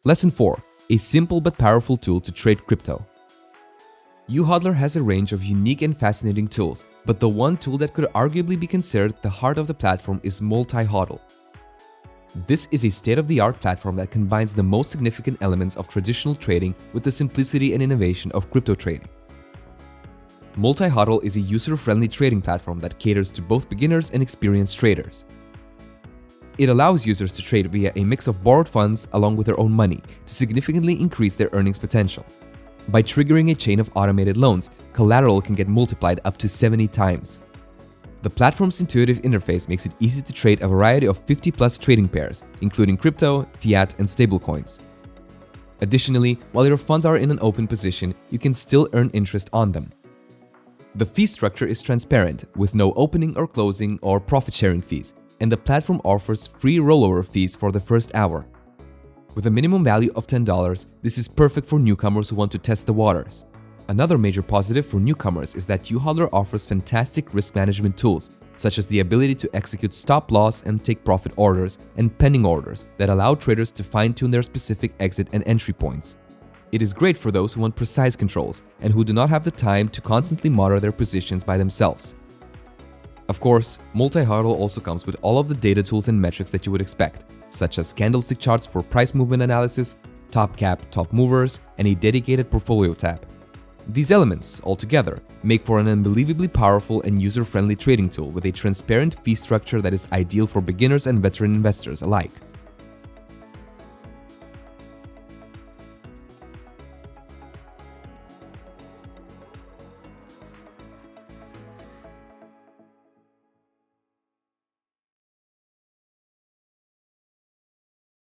Lesson 4. A simple but powerful tool to trade crypto. YouHodler has a range of unique and fascinating tools, but the one tool that could arguably be considered the heart of the platform is MultiHODL. This is a state-of-the-art platform that combines the most significant elements of traditional trading with the simplicity and innovation of crypto trading. MultiHODL is a user-friendly trading platform that caters to both beginners and experienced traders. It allows users to trade via a mix of borrowed funds along with their own money to significantly increase their earnings potential. By triggering a chain of automated loans, collateral can get multiplied up to 70 times. The platform's intuitive interface makes it easy to trade a variety of 50+ trading pairs, including crypto, fiat, and stablecoins. Additionally, while your funds are in an open position, you can still earn interest on them. The fee structure is transparent, with no opening or closing or profit-sharing fees, and the platform offers free rollover fees for the first hour. With a minimum value of $10, this is perfect for newcomers who want to test the waters. Another major positive for newcomers is that YouHodler offers fantastic risk management tools, such as the ability to execute stop-loss and take-profit orders and pending orders that allow traders to fine-tune their specific exit and entry points. It is great for those who want precise controls and who do not have the time to constantly monitor their positions by themselves. Of course, MultiHODL also comes with all of the data tools and metrics that you would expect, such as candlestick charts for price movement analysis, top cap, top movers, and a dedicated portfolio tab. These elements, altogether, make for an unbelievably powerful and user-friendly trading tool with a transparent fee structure that is ideal for beginners and veteran investors alike.